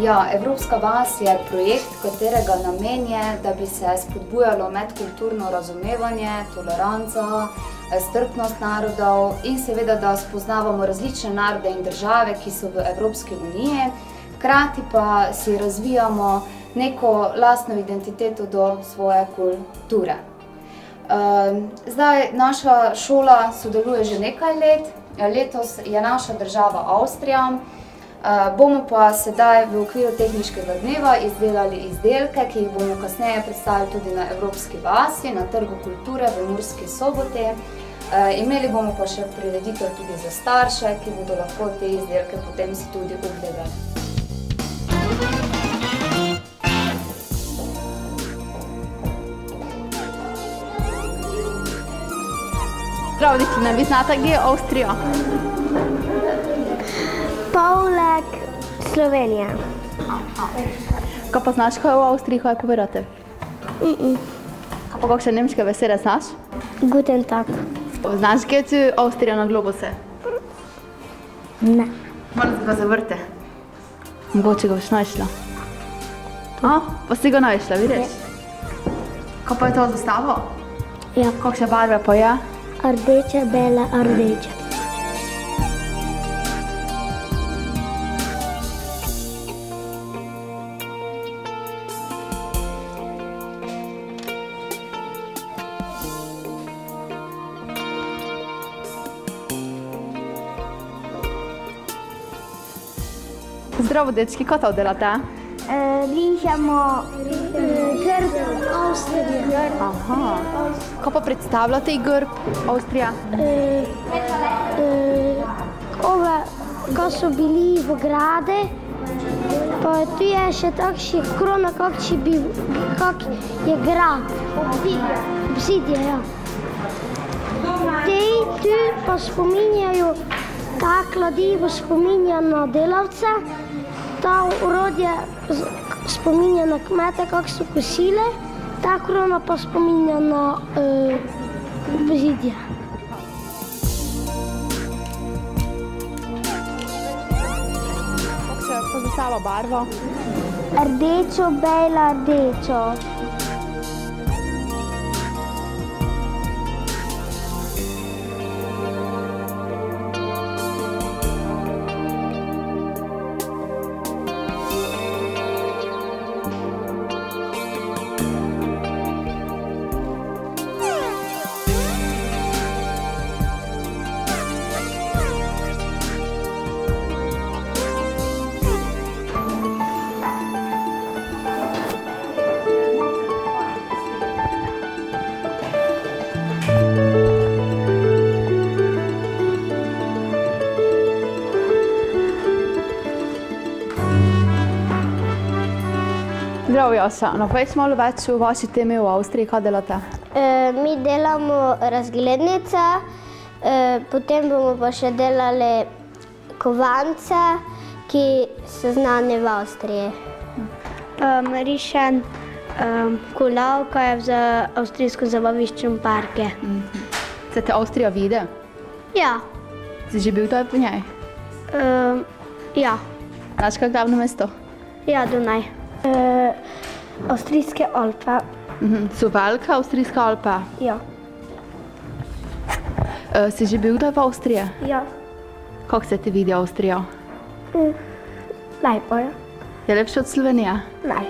Ja, Evropska vas je projekt, katerega namen je, da bi se spodbujalo medkulturno razumevanje, toleranca, strpnost narodov in seveda, da spoznavamo različne narode in države, ki so v Evropski uniji, hkrati pa si razvijamo neko lastno identiteto do svoje kulture. Zdaj, naša šola sodeluje že nekaj let, letos je naša država Avstrija. Bomo pa sedaj v okviru tehniškega dneva izdelali izdelke, ki jih bomo kasneje predstavili tudi na Evropski vasi, na Trgu kulture v Murski Soboti. Imeli bomo pa še prireditev tudi za starše, ki bodo lahko te izdelke potem si tudi ogledali. Zdravo, dečina, vi znate, kje je Avstrija? Poleg Slovenije. Kaj pa znaš, kaj je v Avstriji, kaj povedate? Kaj pa kakšne nemške besede znaš? Guten Tag. Znaš, kje je Avstrija na globuse? Ne. Malo se ga zavrte. Mogoče ga boš našla. Pa si ga našla, vidiš? Kaj pa je to zastavo? Ja. Kakšne barve pa je? Rdeče, bele, rdeče. Zdravo, dečki, kaj to delate? Rižemo grb Avstrije. Aha. Kaj pa predstavljate grb Avstrija? Ove, ko so bili v grade, pa tu je še takšna krona, kak je grad. Obzidje, ja. Te tu pa spominjajo, ta kladivo spominja na delavce, ta orodje spominja na kmete, kak so kosile, ta krona pa spominja na obzidje. Kako se je pozastalo barvo? Rdečo, bela, rdečo. Zdravo, Jasa. Povej malo več o vaši temi v Avstriji, kaj delate? Mi delamo razglednice, potem bomo pa še delali kovance, ki so znane v Avstriji. Rišem kolavka je za avstrijsko zabaviščem parke. Se te Avstrija vidi? Ja. Si že bil tukaj po njej? Ja. Znaš, kaj je glavno mesto? Ja, Dunaj. Avstrijske Alpe. So velike avstrijske Alpe? Ja. Si že bil tukaj v Avstriji? Ja. Kako se ti vidi Avstrija? Lepo je. Je lepše od Slovenije? Ne.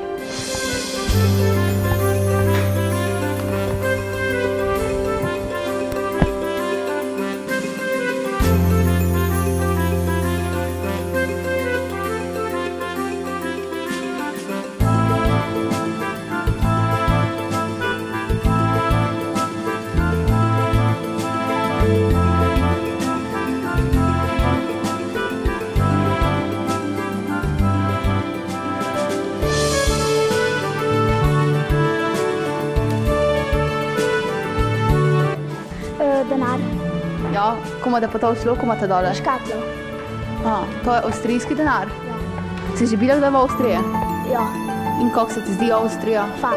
Ja, komu da pa to šlo, komu te dole? Škatlo. To je avstrijski denar? Si že bila kdaj v Avstriji? Ja, In kako se ti zdi Avstrija? fan.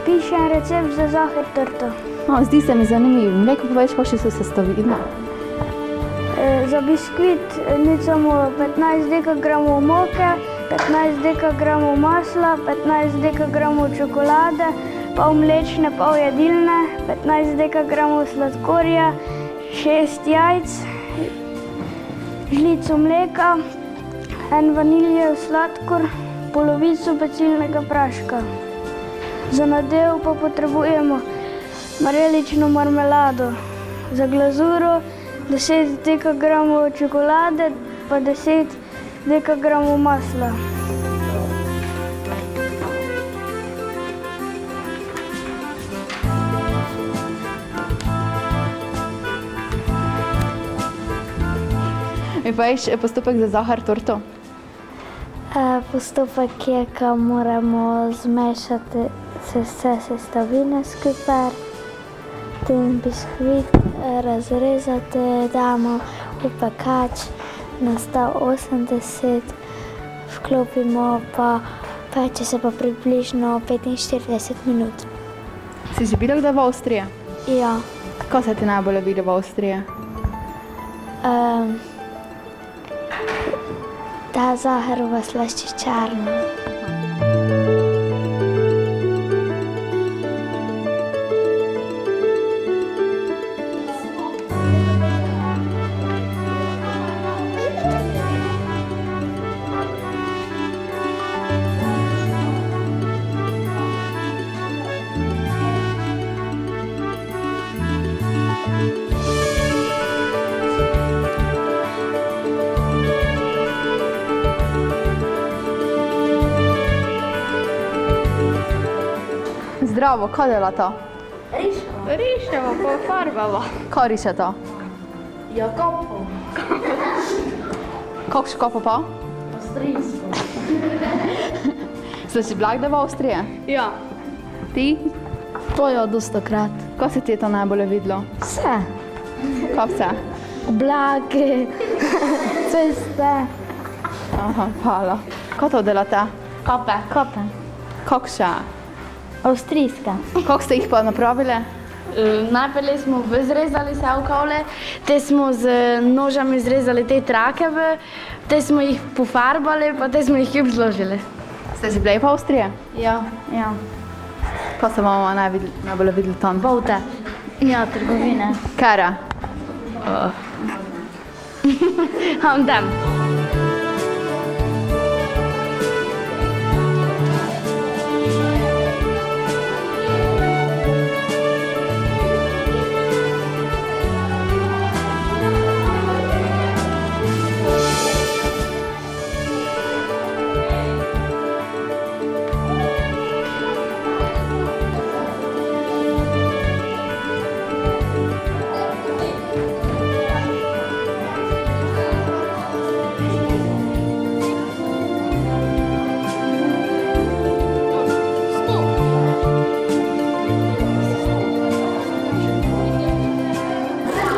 Pišem recept za Zahar torto. Zdi se mi zanimivo. Nekaj poveš, kakšne so sestavine. Za biskvit nicamo 15 dekagramov moke, 15 dekagramov masla, 15 dekagramov čokolade, pol mlečne, pol jedilne, 15 dekagramov sladkorja, 6 jajc, žlico mleka, en vaniljev sladkor, polovico pecilnega praška. Za nadev pa potrebujemo marelično marmelado, za glazuro 10 dekagramov čokolade pa 10 dekagramov masla. Mi poveš postopek za Zahar torto? Postopek je, ko moramo zmešati vse sestavine skupaj, potem biskvit razrezati, damo v pekač na 180, vklopimo pa peče se pa približno 45 minut. Si že bila kdaj v Avstriji? Ja, Kako se ti najbolj vidi v Avstriji? ta Zaharova slaščičarna. Zdravo, kaj delata? Rišemo, pa farbamo. Kaj rišete? Ja, kopo. Kakšno kopo pa? Avstrijsko. Si že bila kdaj v Avstriji? Ja. Ti? To je dostokrat. Kaj se ti je to najbolj videlo? Vse. Kaj vse? Oblake, ceste. Aha, hvala. Kaj to delate? Kope. Kope. Kakšne? Avstrijska. Kako ste jih pa napravili? Najprej smo izrezali vse okole, te smo z nožami izrezali te trake, te smo jih pofarbali, pa te smo jih kljub zložili. Ste že bili v Avstriji? Ja. Kaj se vam najbolj videli tam? Bolte. Ja, trgovine. Kara? Hamdem.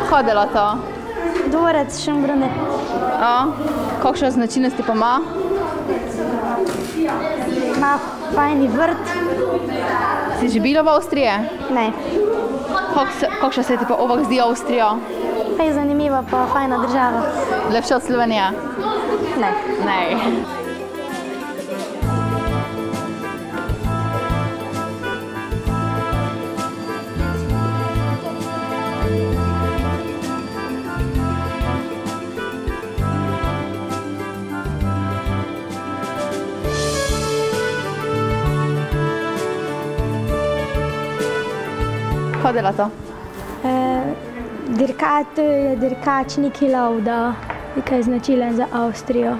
Kaj delate? Dvorec Šembrune. Kakšne značilnosti pa ima? Ima fajni vrt. Si že bila v Avstriji? Ne. Kakšna se ti pa ovak zdi Avstrija? Pa je zanimiva, pa fajna država. Lepša od Slovenije? Ne. Ne. Kaj delate? Dirkač Niki Lauda, ki je značilen za Avstrijo.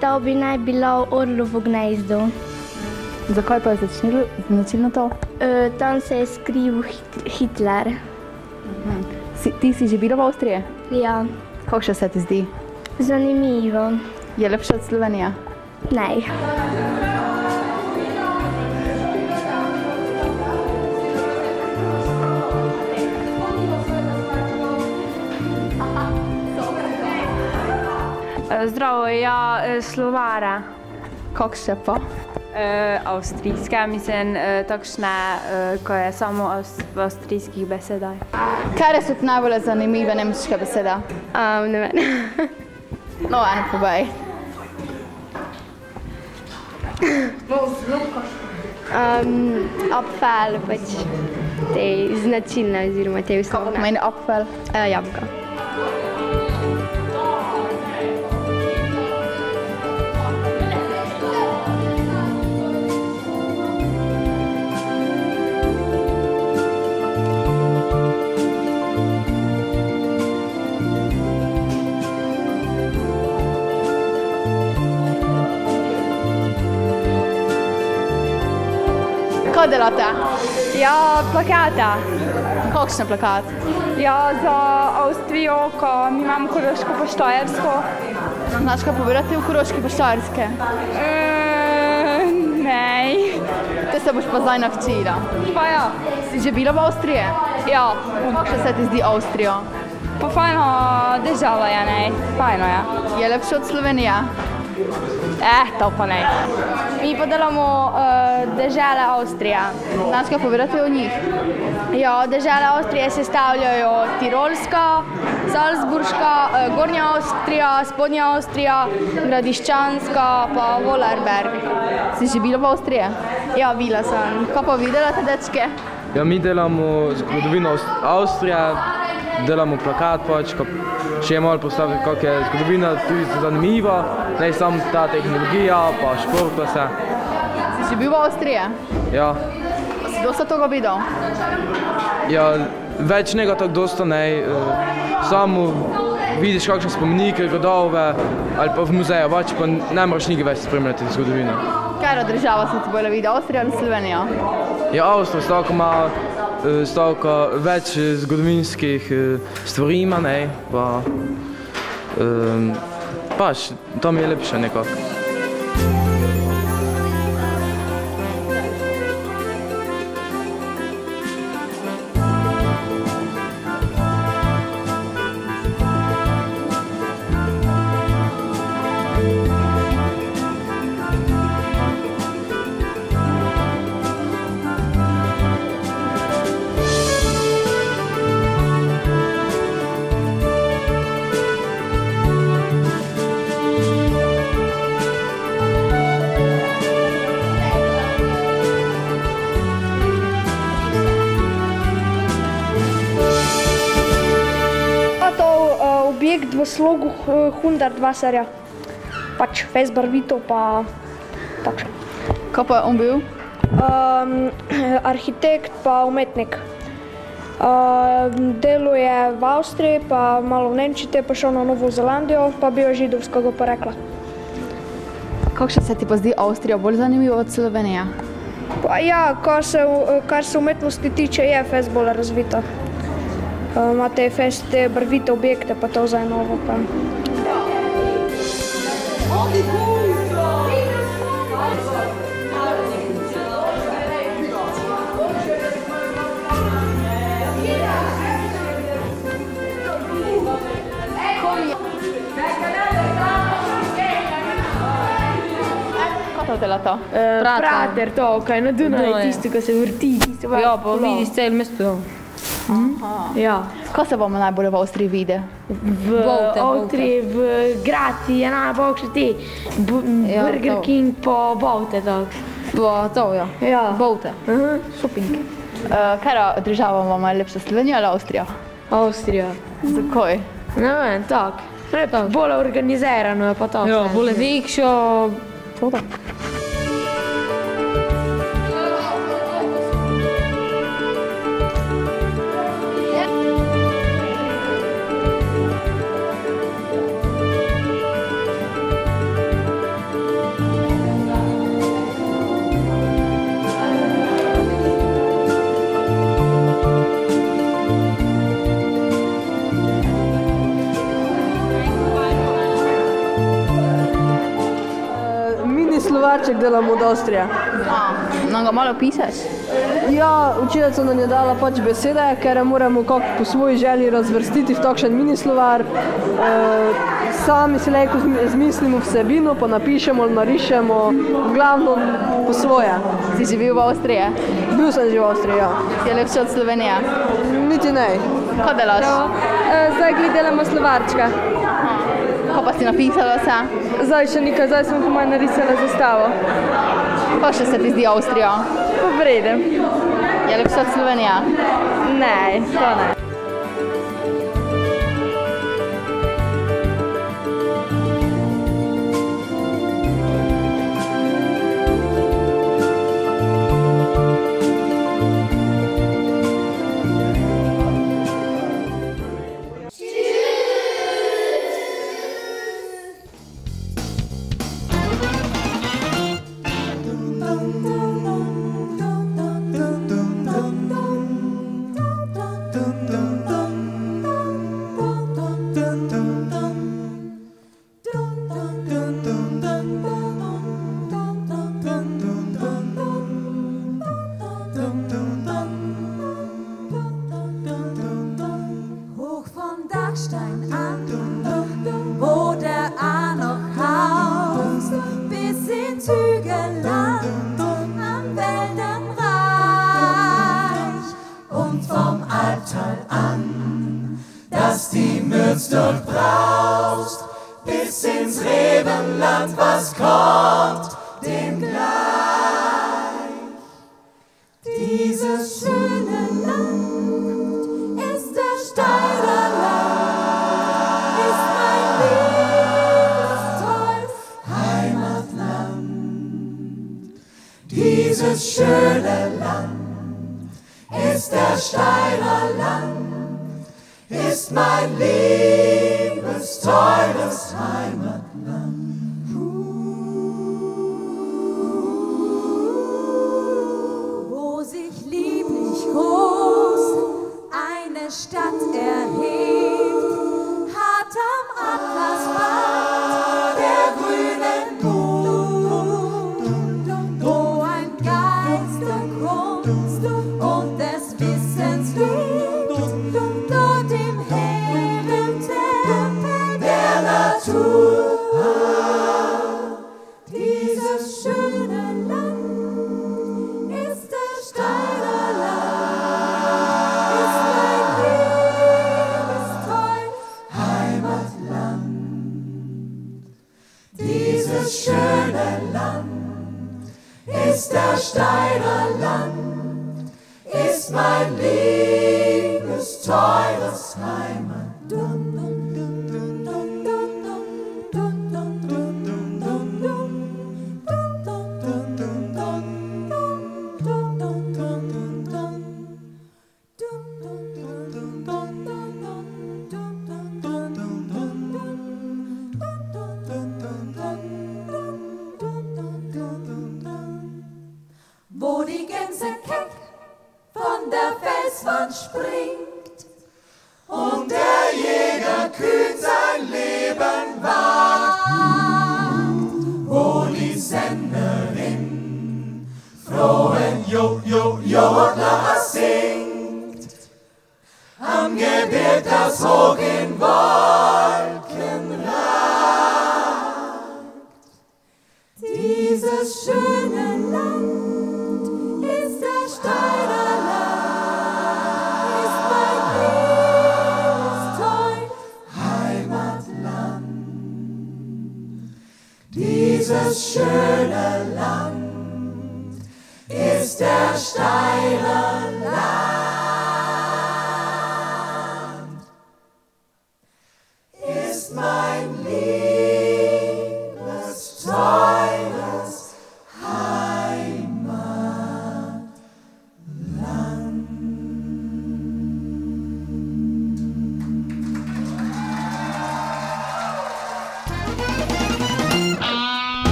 To bi naj bilo v Orlovu gnezdu. Zakaj pa je značilno to? Tam se je skril Hitler. Ti si že bila v Avstriji? Ja, Kakšno se ti zdi? zanimivo. Je lepša od Slovenije? Ne. Zdravo, ja, Slovara. Kakšne pa? Avstrijska, mislim, takšne, ko je samo v avstrijskih besedah. Kaj so ti najbolj zanimive nemške besede? Ne vem. No, eno povej. Apfel, pač te značilne oziroma te Kako osnovne. pomeni apfel? Jabolko. Kaj delate? Ja, plakata. Kakšen plakat? Ja, za Avstrijo, ko mi imamo Koroško pa Štajersko. Znaš kaj povedati v Koroški pa Štajerske? Ne. Te se boš pa zdaj naučila. Pa ja. Si že bila v Avstriji? Ja, Kakšno se ti zdi Avstrija? pa fajno država je, ne. Fajno je. Je lepša od Slovenije? To pa ne. Mi pa delamo dežele Avstrija. Znaš kaj povedati o njih? Ja, dežele Avstrije sestavljajo Tirolska, Salzburška, Gornja Avstrija, Spodnja Avstrija, Gradiščanska pa Wohlerberg. Si že bila v Avstriji? Ja, bila sem. Kaj pa videla te dečke? Ja, mi delamo zgodovino Avstrije, delamo plakat pač, če je malo postaviti, kako je zgodovina tudi zanimiva, ne samo ta tehnologija, pa šport pa vse. Si že bil v Avstriji? Ja, Si dosta toga videl? ja, več njega tako dosta ne, samo vidiš kakšne spomenike, gradove ali pa v muzeju, pač pa ne moraš nikaj več spremljati zgodovino. Katera država se ti bolj vidi, Avstrija ali Slovenija? Ja, Avstrija stavka ima stavka več zgodovinskih stvari ima, ne, pa pač tam je lepše nekako. Objekt v slogu Hundertwasserja, pač fez barvito pa takšen. Kaj pa je on bil? Arhitekt pa umetnik. Deluje v Avstriji, pa malo v Nemčiji, te pa šel na Novo Zelandijo, pa bil židovskega porekla. Kakšno se ti pa zdi Avstrija bolj zanimiva od Slovenije? Pa ja, kar se umetnosti tiče, je fez bolj razvita. Imate fez te barvite objekte, pa to zdaj novo pa. Kaj to dela to? Prater, to, kaj na Dunaju, tisto, ko se vrti, tisto. Ja, pa vidiš cel mesto. Ja. Kaj se bomo najbolj v Avstriji vidi? V Avstriji, v Graciji je najboljše te Burger King pa Bolte, tako. Pa to, ja. Ja. Bolte. Shopping. Katera država ima lepša, Slovenija ali Avstrija? Avstrija. Zakaj? Ne vem, tako. Bolj organizirano je pa to. Ja, bolj večjo. To tako. delček delamo od Avstrije. Nam ga malo pišeš? Ja, učiteljica nam je dala pač besede, ker moramo po svoji želji razvrstiti v takšen minislovar. Sami si lahko zmislimo vsebino, pa napišemo ali narišemo, glavno po svoje. Si živel v Avstriji? Bil sem že v Avstriji, ja. Je lepše od Slovenije? Niti ne. Kaj delaš? Zdaj glede delamo slovarčka. Kaj pa si napisala vse? Zdaj še nekaj, zdaj sem komaj narisala zastavo. Pa še se ti zdi Avstrija? Pa v redu. Je lepše od Slovenije? Ne, to ne. Dieses schöne Land ist der Steirer Land, ist mein liebes, teures Heimatland. Wo sich lieblich groß eine Stadt erhebt, hart am Atlasband der grünen und des Wissens liegt, dort im hehren Tempel der Natur. Dieses schöne Land ist der Steirer Land, ist mein liebes, teures Heimatland. Dieses schöne Land ist der Steirer Land, ist mein liebes, teures Heimatland. Wo die Gänse keck von der Felswand springt und der Jäger kühn sein Leben wagt, wo die Sennerin frohen Jodler singt, am Gebirg das hoch in Wolken ragt. Dieses schöne Land ist der Steirer Land, ist mein liebes, teures Heimatland. Dieses schöne Land ist der Steirer